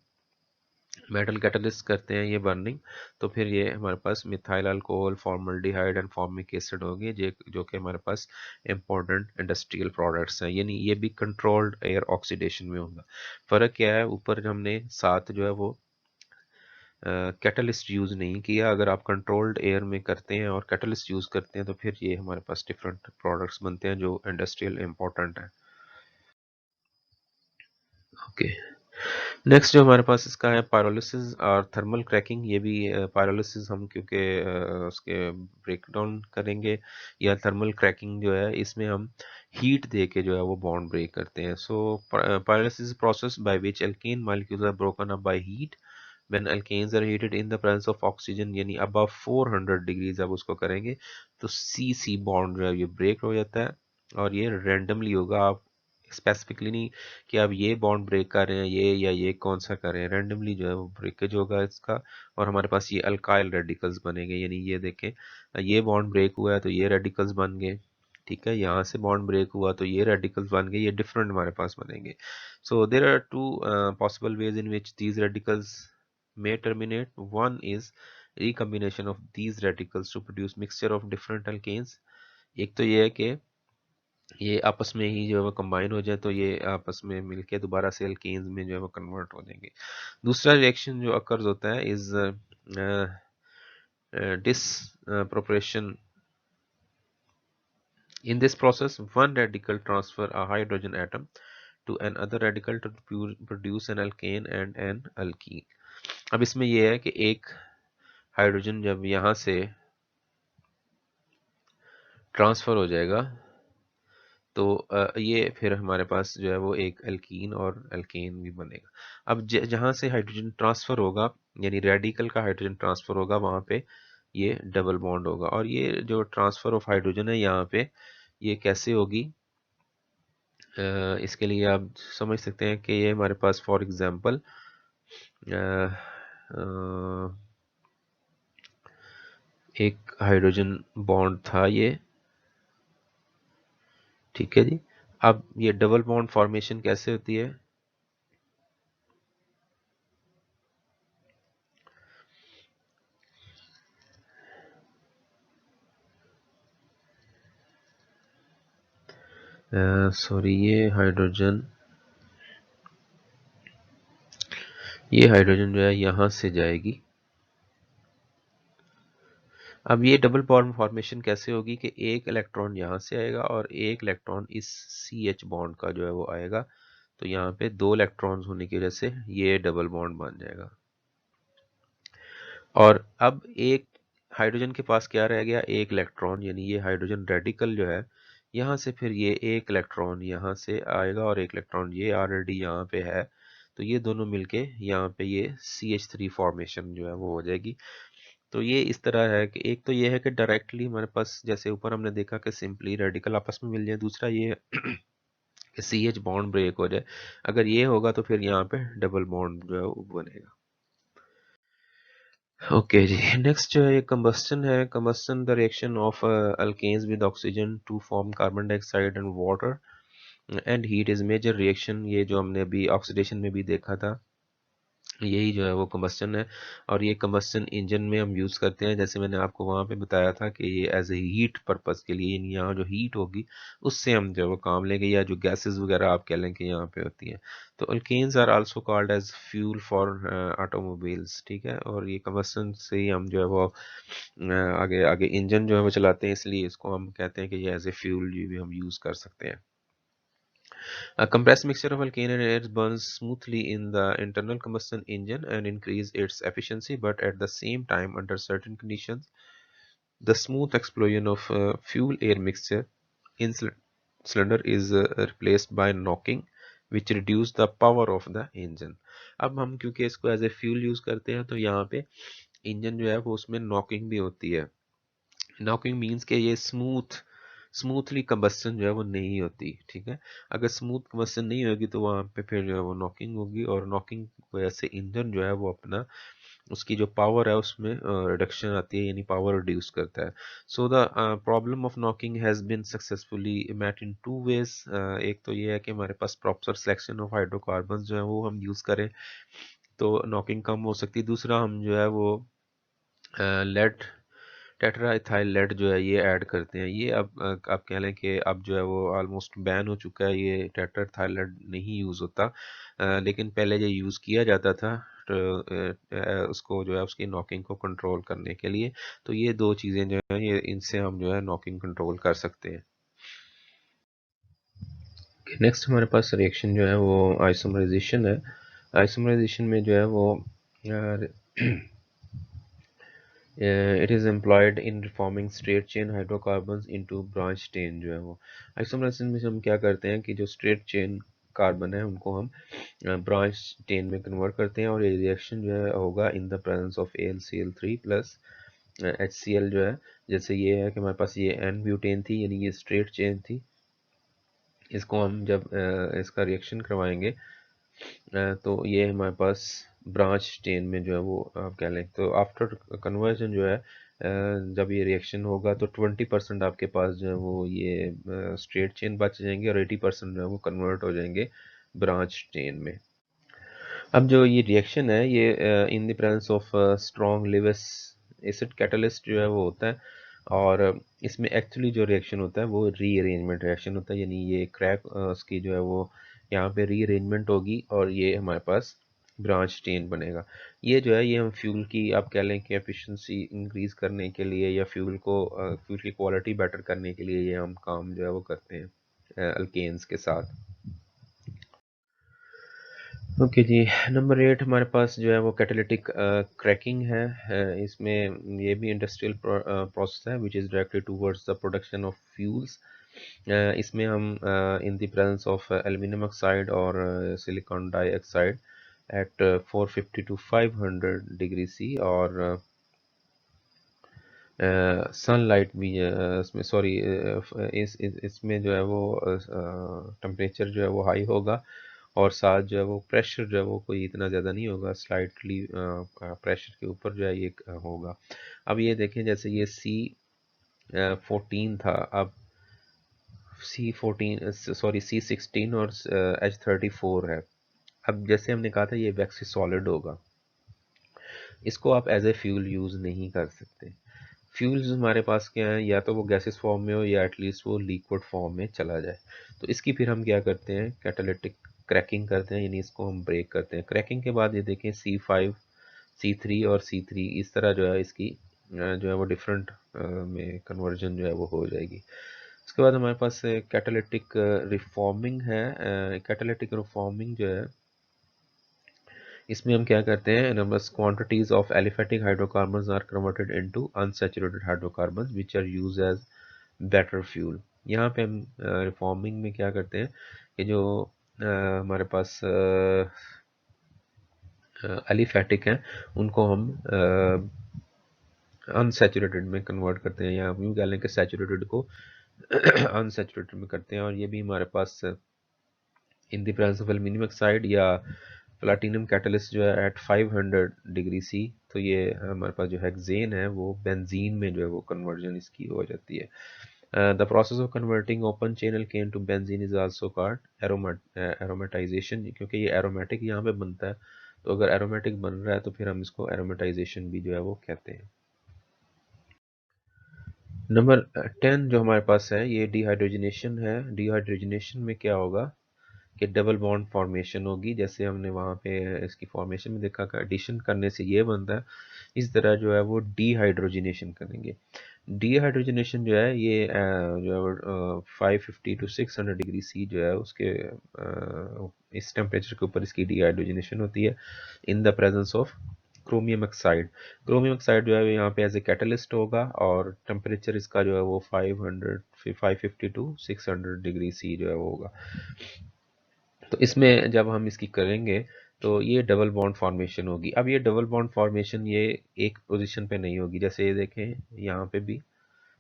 मेटल कैटलिस्ट करते हैं ये बर्निंग, तो फिर ये हमारे पास methyl alcohol, formaldehyde and formic acid होगी, जो कि हमारे पास इंपॉर्टेंट इंडस्ट्रियल प्रोडक्ट्स हैं, यानी ये भी कंट्रोल्ड एयर ऑक्सीडेशन में होगा। फ़र्क क्या है, ऊपर हमने साथ जो है वो कैटलिस्ट यूज़ नहीं किया, अगर आप कंट्रोल्ड एयर में करते हैं और कैटलिस्ट यूज़ करते हैं तो फिर ये हमारे पास डिफरेंट प्रोडक्ट्स बनते हैं जो इंडस्ट्रियल इंपॉर्टेंट हैं। ओके, नेक्स्ट जो हमारे पास इसका है पायरोलिसिस और थर्मल क्रैकिंग। ये भी पायरोलिसिस हम क्योंकि उसके ब्रेक डाउन करेंगे, या थर्मल क्रैकिंग जो है इसमें हम हीट दे के जो है वो बॉन्ड ब्रेक करते हैं। So pyrolysis process by which alkane molecules are broken up by heat when alkanes are heated in the presence of oxygen, यानी above 400 डिग्रीज आप उसको करेंगे तो सी बॉन्ड जो है ये ब्रेक हो जाता है, और ये रेंडमली होगा, आप स्पेसिफिकली नहीं कि आप ये बॉन्ड ब्रेक कर रहे हैं ये या ये कौन सा कर रहे हैं, रेंडमली जो है वो ब्रेकेज होगा इसका, और हमारे पास ये अल्काइल रेडिकल्स बनेंगे, यानी ये देखें ये बॉन्ड ब्रेक हुआ है तो ये रेडिकल्स बन गए, ठीक है, यहाँ से बॉन्ड ब्रेक हुआ तो ये रेडिकल्स बन गए, ये डिफरेंट हमारे पास बनेंगे। So there are two possible ways in which these radicals may terminate। One is recombination of these radicals to produce mixture of different alkanes। एक तो ये है कि ये आपस में ही जो है वो कंबाइन हो जाए तो ये आपस में मिलके दोबारा से एल्केन्स में जो है वो कन्वर्ट हो जाएंगे। दूसरा रिएक्शन जो अकर्स होता है is disproportion. In this process, one radical transfer a hydrogen atom to another radical to produce an alkane and an alkene। अब इसमें यह है कि एक हाइड्रोजन जब यहाँ से ट्रांसफ़र हो जाएगा तो ये फिर हमारे पास जो है वो एक एल्कीन और एल्केन भी बनेगा। अब जहाँ से हाइड्रोजन ट्रांसफ़र होगा, यानी रेडिकल का हाइड्रोजन ट्रांसफ़र होगा, वहाँ पे ये डबल बॉन्ड होगा, और ये जो ट्रांसफ़र ऑफ हाइड्रोजन है यहाँ पे ये कैसे होगी, इसके लिए आप समझ सकते हैं कि ये हमारे पास फॉर एग्ज़ाम्पल एक हाइड्रोजन बॉन्ड था ये, ठीक है जी। अब ये डबल बॉन्ड फॉर्मेशन कैसे होती है, सॉरी ये हाइड्रोजन जो है यहाँ से जाएगी। अब ये डबल बॉन्ड फॉर्मेशन कैसे होगी कि एक इलेक्ट्रॉन यहाँ से आएगा और एक इलेक्ट्रॉन इस CH बॉन्ड का जो है वो आएगा, तो यहाँ पे दो इलेक्ट्रॉन्स होने की वजह से ये डबल बॉन्ड बन जाएगा। और अब एक हाइड्रोजन के पास क्या रह गया, एक इलेक्ट्रॉन, यानी ये हाइड्रोजन रेडिकल जो है यहाँ से फिर ये एक इलेक्ट्रॉन यहाँ से आएगा और एक इलेक्ट्रॉन ये ऑलरेडी यहाँ पे है, तो ये दोनों मिलके यहाँ पे ये CH3 फॉर्मेशन जो है वो हो जाएगी। तो ये इस तरह है कि एक तो ये है कि डायरेक्टली हमारे पास जैसे ऊपर हमने देखा कि सिंपली रेडिकल आपस में मिल जाए, दूसरा ये है कि CH बॉन्ड ब्रेक हो जाए। अगर ये होगा तो फिर यहाँ पे डबल बॉन्ड जो है वो बनेगा। ओके जी, नेक्स्ट जो है ये कंबस्टन है। Combustion the reaction of alkanes with oxygen to form carbon dioxide and water and heat is major reaction. ये जो हमने अभी ऑक्सीडेशन में भी देखा था, यही जो है वो कंबस्टन है। और ये कंबस्टन इंजन में हम यूज़ करते हैं, जैसे मैंने आपको वहाँ पे बताया था कि ये एज ए हीट पर्पस के लिए, यानी यहाँ जो हीट होगी उससे हम जो है वो काम लेंगे, या जो गैसेस वगैरह आप कह लें कि यहाँ पे होती हैं। तो alkanes are also called as fuel for automobiles, ठीक है। और ये कंबस्टन से ही हम जो है वो आगे आगे इंजन जो है वो चलाते हैं, इसलिए इसको हम कहते हैं कि ये एज ए फ्यूल भी हम यूज़ कर सकते हैं। A compressed mixture of alkane and air burns smoothly in the internal combustion engine and increase its efficiency, but at the same time, under certain conditions, the smooth explosion of fuel-air mixture in cylinder is replaced by knocking, which reduce the power of the engine. अब हम क्योंकि इसको एज ए फ्यूल यूज करते हैं, तो यहाँ पे इंजन जो है वो उसमें नॉकिंग भी होती है। नॉकिंग मीन्स के ये स्मूथली कंबस्टन जो है वो नहीं होती, ठीक है। अगर स्मूथ कंबस्टन नहीं होगी तो वहाँ पे फिर जो है वो नॉकिंग होगी, और नॉकिंग की वजह से इंजन जो है वो अपना उसकी जो पावर है उसमें रिडक्शन आती है, यानी पावर रिड्यूस करता है। So the problem of knocking has been successfully met in two ways. एक तो ये है कि हमारे पास प्रॉपर सिलेक्शन ऑफ हाइड्रोकार्बन जो है वो हम यूज़ करें तो नॉकिंग कम हो सकती है। दूसरा हम जो है वो लेड टेट्रा इथाइल लेड जो है ये ऐड करते हैं। ये अब आप कह लें कि अब जो है वो ऑलमोस्ट बैन हो चुका है, ये टेट्रा इथाइल लेड नहीं यूज़ होता। लेकिन पहले ये यूज़ किया जाता था, तो उसको जो है उसकी नॉकिंग को कंट्रोल करने के लिए। तो ये दो चीज़ें जो हैं ये इनसे हम जो है नॉकिंग कंट्रोल कर सकते हैं। नेक्स्ट हमारे पास रिएक्शन जो है वो आइसोमराइजेशन है। आइसोमराइजेशन में जो है वो it is employed in reforming straight chain hydrocarbons into branch chain जो है वो। आइसोमराइजेशन में हम क्या करते हैं कि जो स्ट्रेट चेन कार्बन है उनको हम ब्रांच चेन में कन्वर्ट करते हैं, और ये रिएक्शन जो है होगा इन the presence of AlCl3 plus HCl जो है। जैसे ये है कि हमारे पास ये N ब्यूटेन थी, यानी ये स्ट्रेट चेन थी। इसको हम जब इसका रिएक्शन करवाएंगे तो ये हमारे पास ब्रांच चेन में जो है वो आप कह लें। तो आफ्टर कन्वर्जन जो है जब ये रिएक्शन होगा तो 20% आपके पास जो है वो ये स्ट्रेट चेन बच जाएंगे, और 80% जो है वो कन्वर्ट हो जाएंगे ब्रांच चेन में। अब जो ये रिएक्शन है ये इन the presence of strong Lewis acid catalyst जो है वो होता है, और इसमें एक्चुअली जो रिएक्शन होता है वो रीअरेंजमेंट रिएक्शन होता है, यानी ये क्रैक उसकी जो है वो यहाँ पे रीअरेंजमेंट होगी और ये हमारे पास ब्रांच चेन बनेगा। ये जो है ये हम फ्यूल की आप कह लें कि एफिशिएंसी इंक्रीज करने के लिए, या फ्यूल की क्वालिटी बेटर करने के लिए ये हम काम जो है वो करते हैं अल्केन्स के साथ। ओके जी, नंबर 8 हमारे पास जो है वो कैटालिटिक क्रैकिंग है। इसमें ये भी इंडस्ट्रियल प्रोसेस है which is directed towards the production of fuels. इसमें हम in the presence of aluminium oxide और silicon dioxide at 450 to 500 degree C, और सनलाइट भी इसमें सॉरी इसमें जो है वो टेम्परेचर जो है वो हाई होगा, और साथ जो है वो प्रेशर जो है वो कोई इतना ज़्यादा नहीं होगा, स्लाइटली प्रेशर के ऊपर जो है ये होगा। अब ये देखें जैसे ये C14 था, अब C14 सॉरी C16 और H34 है। अब जैसे हमने कहा था ये वैक्सी सॉलिड होगा, इसको आप एज ए फ्यूल यूज़ नहीं कर सकते। फ्यूल्स हमारे पास क्या है, या तो वो गैसेस फॉर्म में हो या एटलीस्ट वो लिक्विड फॉर्म में चला जाए। तो इसकी फिर हम क्या करते हैं, कैटालिटिक क्रैकिंग करते हैं, यानी इसको हम ब्रेक करते हैं। क्रैकिंग के बाद ये देखें C5 C3 और C3 इस तरह जो है इसकी जो है वो डिफरेंट में कन्वर्जन जो है वो हो जाएगी। उसके बाद हमारे पास कैटालिटिक रिफॉर्मिंग है। कैटालिटिक रिफॉर्मिंग जो है इसमें हम क्या करते हैं, बस quantities of aliphatic hydrocarbons are converted into unsaturated hydrocarbons which are used as better fuel. यहाँ पे हम रिफॉर्मिंग में क्या करते हैं कि जो हमारे पास एलिफेटिक हैं उनको हम अनसैचुरेटेड में कन्वर्ट करते हैं, या हम यूँ कह लें कि सैचुरेटेड को अनसैचुरेटेड में करते हैं। और ये भी हमारे पास in the presence of aluminium oxide या प्लाटिनम कैटलिस्ट जो है एट 500 डिग्री सी, तो ये हमारे पास जो हेक्सेन है वो बेंजीन में जो है वो कन्वर्जन इसकी हो जाती है। The process of converting open chain alkane to benzene is also called aromatization, क्योंकि ये एरोमेटिक यहाँ पे बनता है, तो अगर एरोमेटिक बन रहा है तो फिर हम इसको एरोमेटाइजेशन भी जो है वो कहते हैं। नंबर 10 जो हमारे पास है ये डिहाइड्रोजनेशन है। डिहाइड्रोजनेशन में क्या होगा कि डबल बॉन्ड फॉर्मेशन होगी, जैसे हमने वहाँ पे इसकी फॉर्मेशन में देखा कि एडिशन करने से ये बनता है, इस तरह जो है वो डिहाइड्रोजनेशन करेंगे। डिहाइड्रोजनेशन जो है ये जो है 550 to 600 डिग्री सी जो है उसके इस टेम्परेचर के ऊपर इसकी डिहाइड्रोजनेशन होती है इन the presence of chromium oxide. Chromium oxide जो है यहाँ पे एज ए कैटलिस्ट होगा और टेम्परेचर इसका जो है वो 550 to 600 डिग्री सी जो है वो होगा। तो इसमें जब हम इसकी करेंगे तो ये डबल बॉन्ड फॉर्मेशन होगी। अब ये डबल बॉन्ड फॉर्मेशन ये एक पोजीशन पे नहीं होगी, जैसे ये देखें यहाँ पे भी,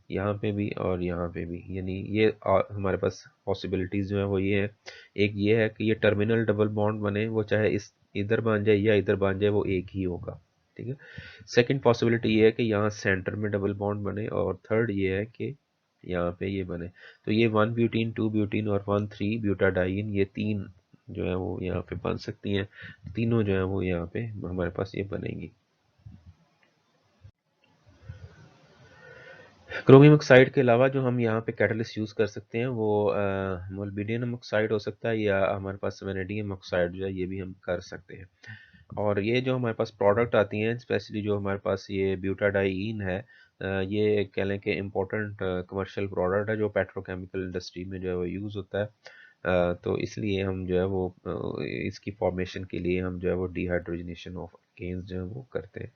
यहाँ पे भी और यहाँ पे भी, यानी ये हमारे पास पॉसिबिलिटीज़ जो है वो ये है। एक ये है कि ये टर्मिनल डबल बॉन्ड बने, वो चाहे इस इधर बन जाए या इधर बन जाए वो एक ही होगा, ठीक है। सेकंड पॉसिबिलिटी ये है कि यहाँ सेंटर में डबल बॉन्ड बने, और थर्ड ये है कि यहाँ पे ये बने। तो ये 1 ब्यूटीन 2 ब्यूटीन और 1 3 ब्यूटाडाइन, ये तीन जो है वो यहाँ पे बन सकती हैं, तीनों जो है वो यहाँ पे हमारे पास ये बनेंगी। क्रोमियम ऑक्साइड के अलावा जो हम यहाँ पे कैटलिस्ट यूज़ कर सकते हैं वो मोल्बिडियम ऑक्साइड हो सकता है, या हमारे पास वेनेडियम ऑक्साइड जो है ये भी हम कर सकते हैं। और ये जो हमारे पास प्रोडक्ट आती हैं, स्पेशली जो हमारे पास ये ब्यूटाडाइन है, ये कह लें कि इम्पोर्टेंट कमर्शियल प्रोडक्ट है जो पेट्रोकेमिकल इंडस्ट्री में जो है वो यूज़ होता है। तो इसलिए हम जो है वो इसकी फॉर्मेशन के लिए हम जो है वो डिहाइड्रोजनेशन ऑफ अल्केन्स जो है वो करते हैं।